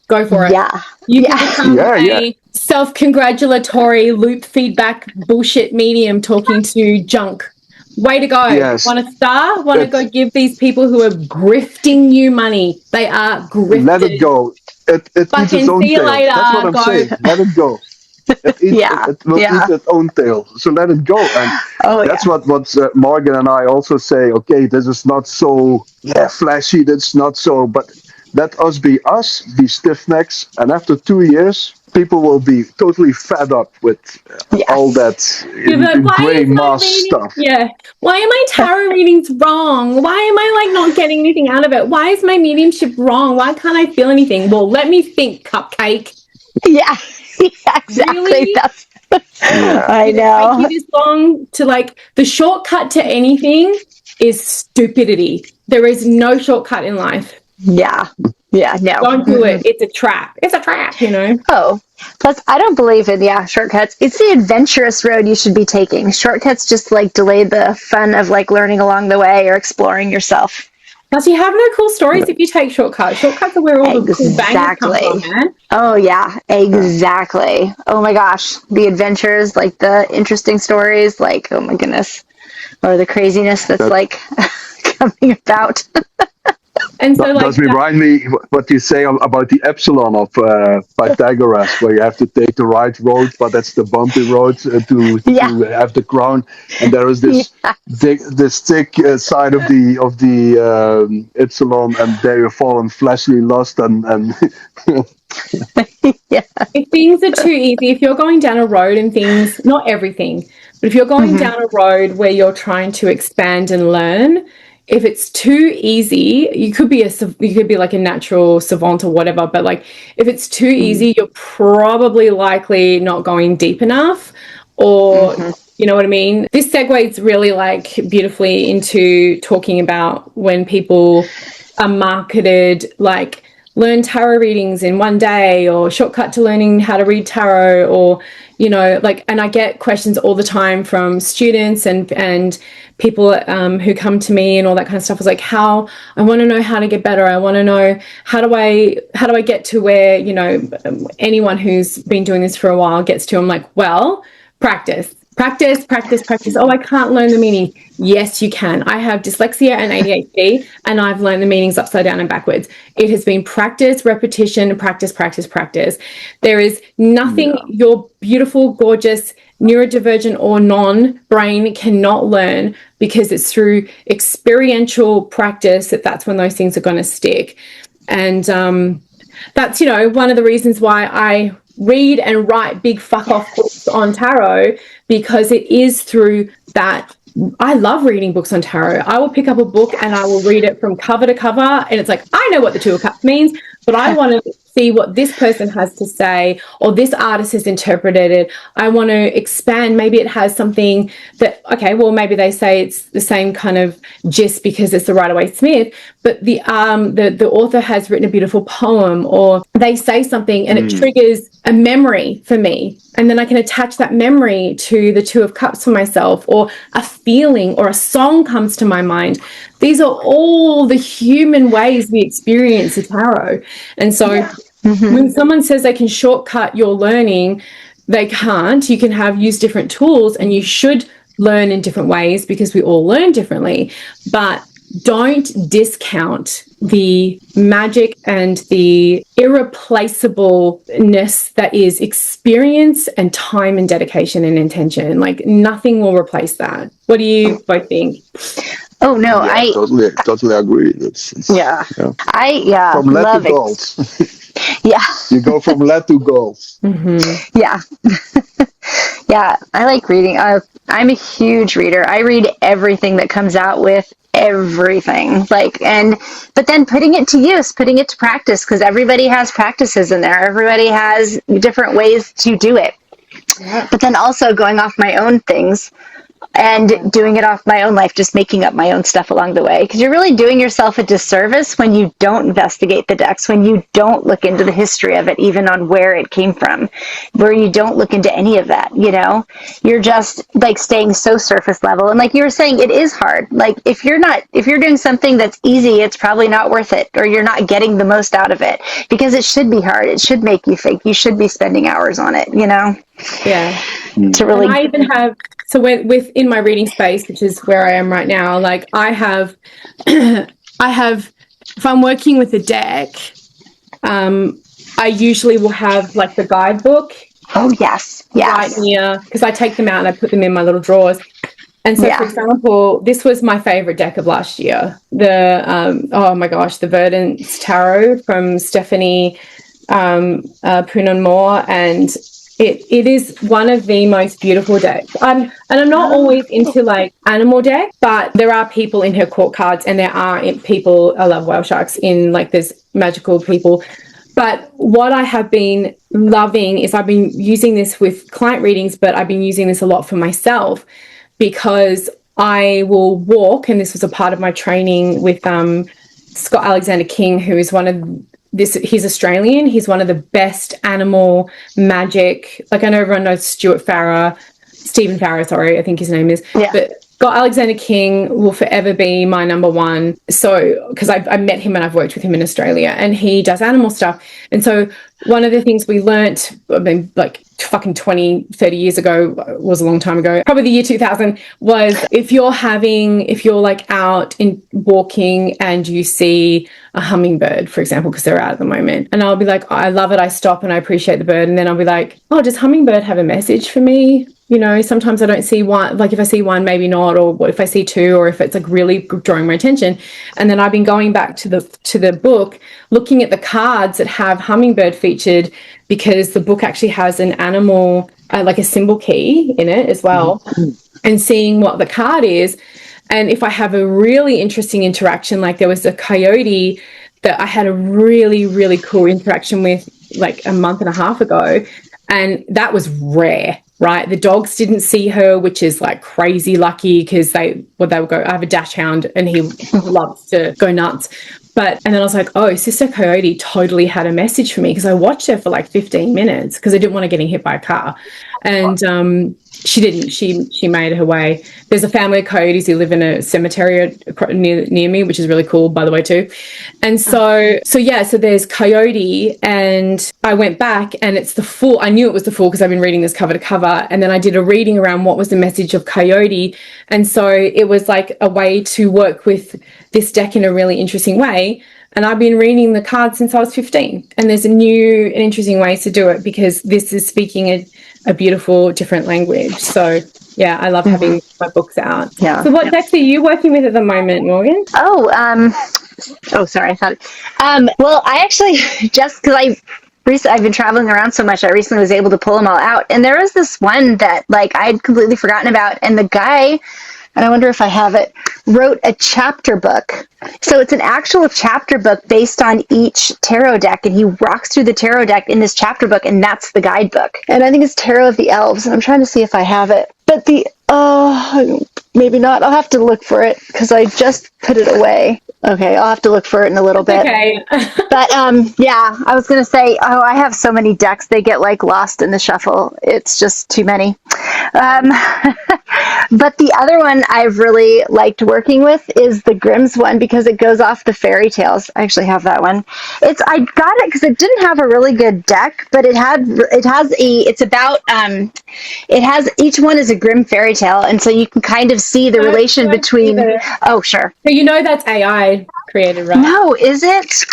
Go for it. Yeah. You can become a self-congratulatory loop feedback bullshit medium talking to junk. Way to go. Yes. Want a star? Want to go give these people who are grifting you money. They are grifted. Let it go. It eats its own see you tail. later. That's what I'm saying. Let it go. It will eat its own tail. So let it go. And that's what Morgan and I also say. Okay, this is not so flashy. That's not so. But let us, be stiff necks. And after 2 years, people will be totally fed up with all that gray mask stuff. Yeah. Why are my tarot readings wrong? Why am I like not getting anything out of it? Why is my mediumship wrong? Why can't I feel anything? Well, let me think, cupcake. Yeah, exactly. Really? I know. Take you this long to like the shortcut to anything is stupidity. There is no shortcut in life. Yeah, no. Don't do it. It's a trap. It's a trap, you know? Oh, plus I don't believe in, shortcuts. It's the adventurous road you should be taking. Shortcuts just like delay the fun of like learning along the way or exploring yourself. Plus, you have no cool stories if you take shortcuts. Shortcuts are where all the cool bangers come from, man. Oh, yeah, exactly. Oh, my gosh. The adventures, like the interesting stories, like, oh, my goodness. Or the craziness that's like coming about. And so, that does remind me what you say about the epsilon of Pythagoras, where you have to take the right road, but that's the bumpy road to have the crown. And there is this thick side of the epsilon, and there you fall in fleshly lust and If things are too easy, if you're going down a road and things, not everything, but if you're going down a road where you're trying to expand and learn, if it's too easy, you could be like a natural savant or whatever, but like if it's too easy, you're probably likely not going deep enough, or you know what I mean? This segues really like beautifully into talking about when people are marketed like learn tarot readings in one day, or shortcut to learning how to read tarot, or you know, like, and I get questions all the time from students and people who come to me and all that kind of stuff. Is like, I want to know how to get better. I want to know how do I get to where, you know, anyone who's been doing this for a while gets to. I'm like, well, practice. Oh, I can't learn the meaning. Yes, you can. I have dyslexia and ADHD, and I've learned the meanings upside down and backwards. It has been practice, repetition, practice. There is nothing your beautiful, gorgeous, neurodivergent or non-brain cannot learn, because it's through experiential practice that's when those things are going to stick. And that's, you know, one of the reasons why I read and write big fuck off books on tarot, because it is through that. I love reading books on tarot. I will pick up a book and I will read it from cover to cover, and it's like, I know what the Two of Cups means, but I want to see what this person has to say, or this artist has interpreted it. I want to expand. Maybe it has something that, okay, well, maybe they say it's the same kind of gist because it's the Rider-Waite-Smith, but the author has written a beautiful poem, or they say something and it triggers a memory for me. And then I can attach that memory to the Two of Cups for myself, or a feeling or a song comes to my mind. These are all the human ways we experience the tarot. And so when someone says they can shortcut your learning, they can't. You can use different tools, and you should learn in different ways because we all learn differently. But don't discount the magic and the irreplaceableness that is experience and time and dedication and intention. Like, nothing will replace that. What do you both think? Oh no, I totally agree. It's I from lead love to gold. Yeah. You go from let to go. Mm-hmm. Yeah. Yeah, I like reading. I'm a huge reader. I read everything that comes out with everything. But then putting it to use, putting it to practice, because everybody has practices in there. Everybody has different ways to do it. Yeah. But then also going off my own things and doing it off my own life, just making up my own stuff along the way. Because you're really doing yourself a disservice when you don't investigate the decks, when you don't look into the history of it, even on where it came from, where you don't look into any of that, you know? You're just like staying so surface level. And like you were saying, it is hard. Like if you're doing something that's easy, it's probably not worth it, or you're not getting the most out of it, because it should be hard. It should make you think. You should be spending hours on it, you know? Yeah. To really. And I even have, so within my reading space, which is where I am right now, like I have, if I'm working with a deck, I usually will have like the guidebook. Oh, yes. Right near, because I take them out and I put them in my little drawers. And so, for example, this was my favorite deck of last year. Oh my gosh, the Verdant's Tarot from Ethony Poonen Moore, and it is one of the most beautiful decks. And I'm not always into like animal deck, but there are people in her court cards, and there are people. I love whale sharks in like there's magical people. But what I have been loving is I've been using this with client readings, but I've been using this a lot for myself, because I will walk, and this was a part of my training with Scott Alexander King, who is he's Australian. He's one of the best animal magic. Like I know everyone knows Stephen Farrar, sorry, I think his name is. Yeah. But Scott Alexander King will forever be my number one. So, because I met him and I've worked with him in Australia, and he does animal stuff. And so one of the things we learnt, I mean, like fucking 20, 30 years ago, was a long time ago, probably the year 2000, was if you're like out in walking and you see a hummingbird, for example, because they're out at the moment, and I'll be like, I love it, I stop and I appreciate the bird, and then I'll be like, oh, does hummingbird have a message for me? You know, sometimes I don't see one, like if I see one, maybe not, or what if I see two, or if it's like really drawing my attention. And then I've been going back to the book, looking at the cards that have hummingbird featured, because the book actually has an animal, like a symbol key in it as well, and seeing what the card is. And if I have a really interesting interaction, like there was a coyote that I had a really, really cool interaction with like a month and a half ago, and that was rare. Right, the dogs didn't see her, which is like crazy lucky, because they would go. I have a dash hound, and he loves to go nuts. And then I was like, oh, Sister Coyote totally had a message for me, because I watched her for like 15 minutes because I didn't want her getting hit by a car, and she didn't. She made her way. There's a family of coyotes who live in a cemetery near me, which is really cool, by the way, too. And so there's Coyote, and I went back, and it's the Fool. I knew it was the Fool because I've been reading this cover to cover, and then I did a reading around what was the message of Coyote, and so it was like a way to work with this deck in a really interesting way. And I've been reading the cards since I was 15, and there's new and interesting ways to do it, because this is speaking a beautiful, different language. So yeah, I love having my books out. Yeah. So what decks are you working with at the moment, Morgan? Sorry, I thought. Well, I actually, just because I've been traveling around so much, I recently was able to pull them all out. And there was this one that like I'd completely forgotten about, and the guy, and I wonder if I have it, wrote a chapter book. So it's an actual chapter book based on each tarot deck, and he walks through the tarot deck in this chapter book, and that's the guidebook. And I think it's Tarot of the Elves, and I'm trying to see if I have it. But maybe not. I'll have to look for it, because I just put it away. Okay, I'll have to look for it in a little bit. Okay. But yeah, I was going to say, I have so many decks, they get like lost in the shuffle. It's just too many. But the other one I've really liked working with is the Grimm's one, because it goes off the fairy tales. I actually have that one. I got it because it didn't have a really good deck, but each one is a Grimm fairy tale, and so you can kind of see the relation between. Oh, sure. So that's AI. AI created, right? No, is it?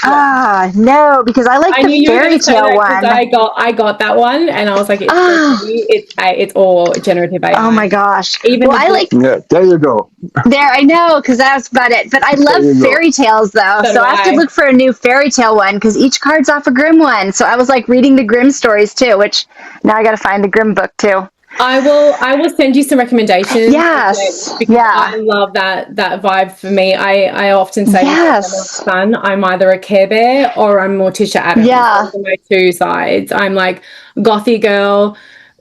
No, because I like I knew the you were fairy going to say tale that one. because I got that one, and I was like, it's so Ah, funny. It's all generative oh my AI. gosh. Even Well, the I book. like Yeah, there you go. there. I know, because that's about it. But I There love you go. fairy tales though, So so do I have to I. look for a new fairy tale one because each card's off a Grimm one. So I was like reading the Grimm stories too, which now I got to find the Grimm book too. I will send you some recommendations Yes. because I Yeah. love that vibe for me. I often say with my Yes. son, I'm either a Care Bear or I'm Morticia Adams. Yeah. Those are my two sides. I'm like gothy girl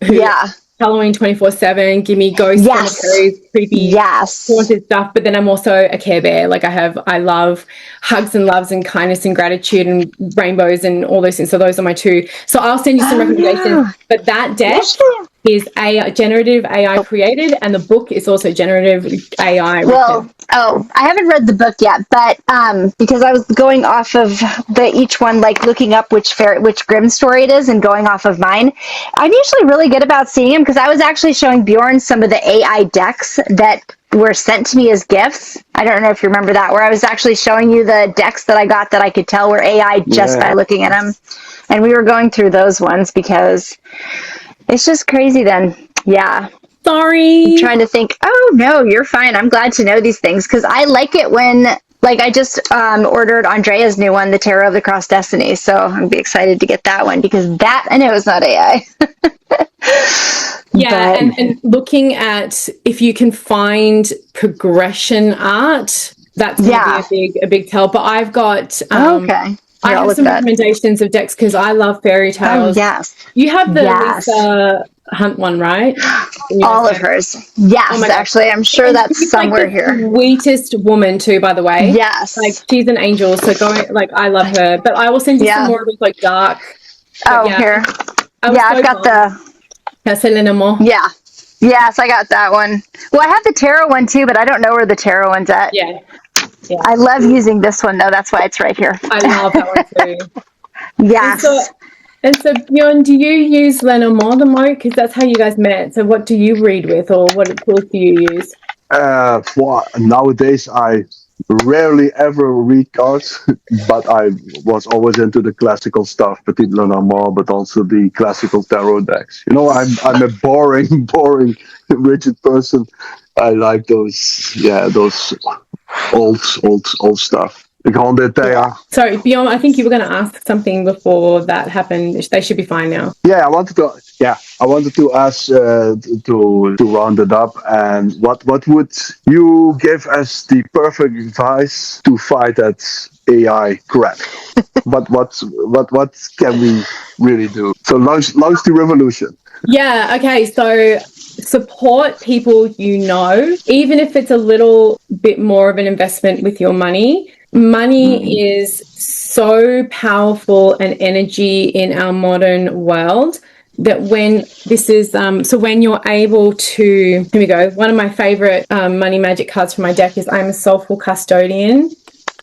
who Yeah. Halloween 24/7, give me ghost Yes. cemeteries, creepy Yes. haunted stuff. But then I'm also a Care Bear. Like I love hugs and loves and kindness and gratitude and rainbows and all those things. So those are my two. So I'll send you some Oh recommendations. no. But that deck Yes. is generative AI created, and the book is also generative AI written. Well, I haven't read the book yet, but because I was going off of each one, like looking up which Grimm story it is, and going off of mine. I'm usually really good about seeing them because I was actually showing Bjorn some of the AI decks that were sent to me as gifts. I don't know if you remember that, where I was actually showing you the decks that I got that I could tell were AI just by Yeah. looking at them, and we were going through those ones because it's just crazy. Then, yeah. I'm Sorry. trying to think. Oh no, you're fine. I'm glad to know these things because I like it when, like, I just ordered Andrea's new one, the Tarot of the Cross Destiny. So I'm be excited to get that one because that I know is not AI. Yeah, But and looking at if you can find progression art, that's going to be yeah, a big tell. But I've got okay. I Here, I'll have look some that. recommendations of decks because I love fairy Oh tales. yes, You have the yes. Lisa Hunt one, right? In your All of set. hers. Oh Yes, my god. actually, I'm sure And that's she's like somewhere the here. sweetest woman too, by the way. Like Yes. she's an angel, so like I love her. But I will send you some Yeah. more of those like dark. But Oh, yeah, here. I was Yeah, I've so got bummed. the. That's Selena Moore. Yeah. Yes, I got that one. Well, I have the tarot one too, but I don't know where the tarot one's at. Yeah, yeah. I love using this one though. That's why it's right here. I love that one too. And so, Yes. Bjorn, do you use Lenormand the most? Because that's how you guys met. So what do you read with, or what tools do you use? For nowadays, I rarely ever read cards, but I was always into the classical stuff, Petit Lenormand, but also the classical tarot decks. You know, I'm a boring, boring, rigid person. I like those old stuff. The Grand Yeah. Etea. Sorry, Bjorn, I think you were going to ask something before that happened. They should be fine now. Yeah, I wanted to ask to round it up. And what would you give as the perfect advice to fight that AI crap? What can we really do? So launch the revolution. Yeah, okay. So support people you know, even if it's a little bit more of an investment with your money. Money is so powerful an energy in our modern world that when this is so when you're able to, here we go, one of my favorite money magic cards from my deck is I'm a soulful custodian.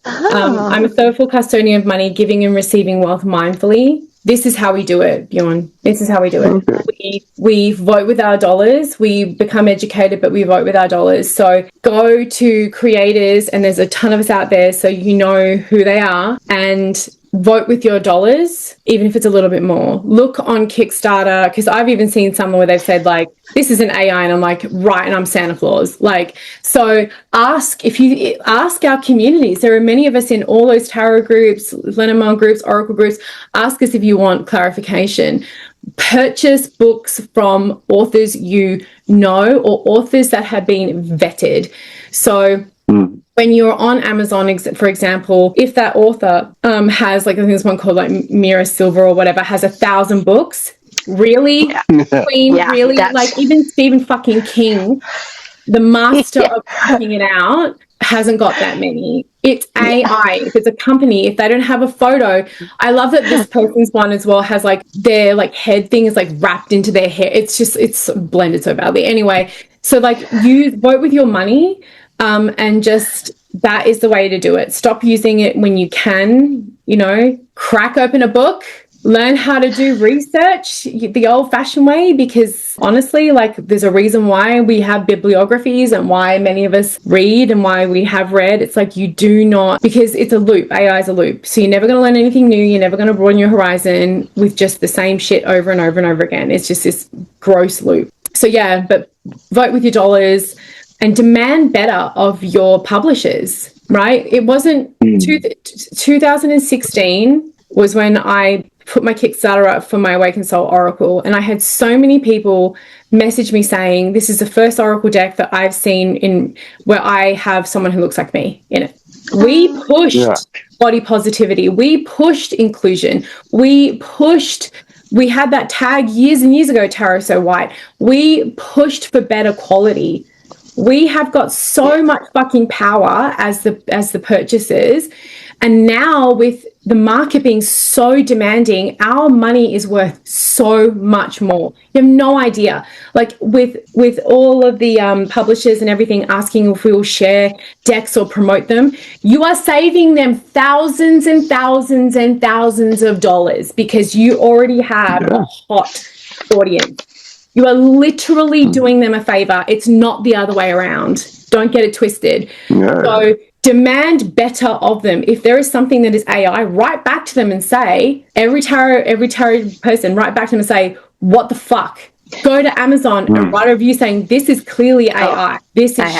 I'm a soulful custodian of money, giving and receiving wealth mindfully. This is how we do it, Bjorn. This is how we do it. Okay. We vote with our dollars. We become educated, but we vote with our dollars. So go to creators, and there's a ton of us out there, so you know who they are, and vote with your dollars, even if it's a little bit more. Look on Kickstarter, because I've even seen some where they've said, like, this is an AI, and I'm like, right, and I'm Santa Claus. Like, so ask our communities. There are many of us in all those tarot groups, Lenormand groups, Oracle groups. Ask us if you want clarification. Purchase books from authors you know or authors that have been vetted. So when you're on Amazon, for example, if that author has, like, I think there's one called like Mira Silver or whatever, has 1,000 books, really, Queen, Yeah. really, like even Stephen fucking King, the master of cracking it out, hasn't got that many. It's AI. If it's a company, if they don't have a photo, I love that this person's one as well has like their like head thing is like wrapped into their hair. It's blended so badly. Anyway, so like you vote with your money, and just that is the way to do it. Stop using it when you can, crack open a book, learn how to do research the old-fashioned way, because honestly, like, there's a reason why we have bibliographies and why many of us read and why we have read. It's like, you do not, because it's a loop. AI is a loop. So you're never going to learn anything new. You're never going to broaden your horizon with just the same shit over and over and over again. It's just this gross loop. So yeah, but vote with your dollars and demand better of your publishers, right? It wasn't 2016 was when I put my Kickstarter up for my Awakened Soul Oracle, and I had so many people message me saying, this is the first Oracle deck that I've seen in where I have someone who looks like me in it. We pushed body positivity. We pushed inclusion. We had that tag years and years ago, Tarot So White. We pushed for better quality. We have got so much fucking power as the purchasers. And now with the market being so demanding, our money is worth so much more. You have no idea. Like with all of the publishers and everything asking if we will share decks or promote them, you are saving them thousands and thousands and thousands of dollars because you already have a hot audience. You are literally doing them a favor. It's not the other way around. Don't get it twisted. So demand better of them. If there is something that is AI, write back to them and say, every tarot person, write back to them and say, what the fuck? Go to Amazon and write a review saying, this is clearly AI. This is,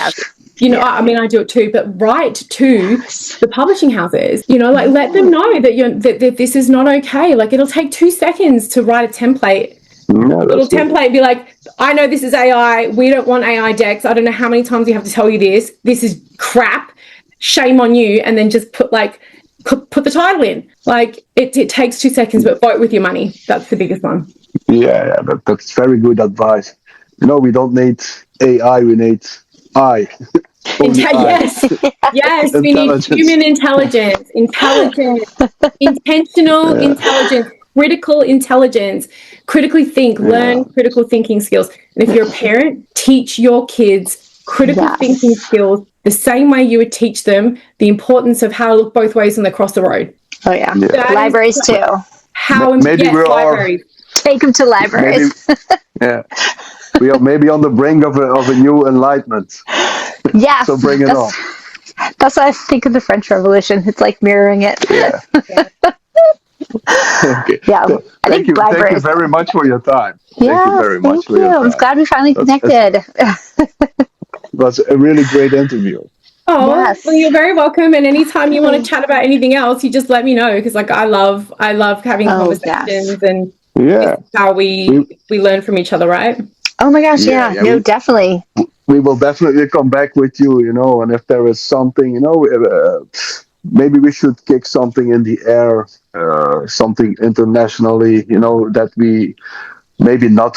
I mean, I do it too, but write to the publishing houses, like, let them know that this is not okay. Like, it'll take 2 seconds to write a template. Little template, be like, I know this is AI. We don't want AI decks. I don't know how many times we have to tell you this. This is crap. Shame on you. And then just put the title in. Like, it takes 2 seconds, but vote with your money. That's the biggest one. Yeah, that's very good advice. We don't need AI. We need I. Yes, we need human intelligence, intentional intelligence, critical intelligence, critically think, learn critical thinking skills. And if you're a parent, teach your kids critical thinking skills the same way you would teach them the importance of how to look both ways when they cross the road. Oh, yeah. Libraries, too. Libraries. Take them to libraries. We are maybe on the brink of a new enlightenment. Yes. So bring it on. That's what I think of the French Revolution. It's like mirroring it. Yeah. Okay. Yeah. Thank you very much for your time. Yeah, thank you very much for your time. I'm glad we finally connected. It was a really great interview. Oh, well, you're very welcome. And anytime you want to chat about anything else, you just let me know, because like I love having conversations, and this is how we learn from each other, right? Oh my gosh, no, definitely. We will definitely come back with you, and if there is something, maybe we should kick something in the air, something internationally, that we maybe not,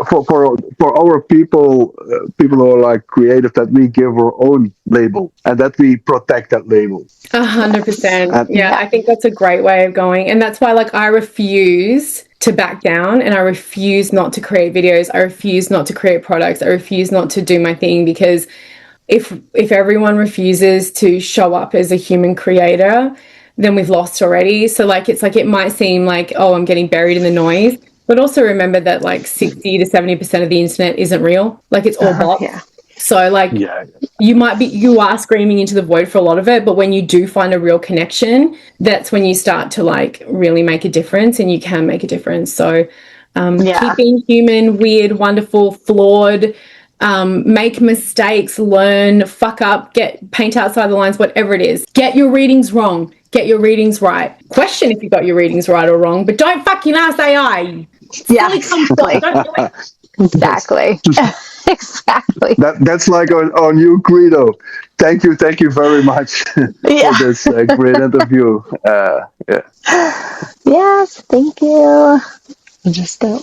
for our people who are like creative, that we give our own label and that we protect that label. 100%. Yeah, I think that's a great way of going. And that's why, like, I refuse to back down, and I refuse not to create videos. I refuse not to create products. I refuse not to do my thing, because if everyone refuses to show up as a human creator, then we've lost already. So like, it's like, it might seem like, oh, I'm getting buried in the noise, but also remember that like 60 to 70% of the internet isn't real. Like, it's all bots. So like, you are screaming into the void for a lot of it, but when you do find a real connection, that's when you start to like really make a difference, and you can make a difference. So keep being human, weird, wonderful, flawed, make mistakes, learn, fuck up, paint outside the lines, whatever it is. Get your readings wrong, get your readings right. Question if you got your readings right or wrong, but don't fucking ask AI. Exactly. Exactly. That's like our new credo. Thank you very much for this great interview. Yes, thank you. Just go.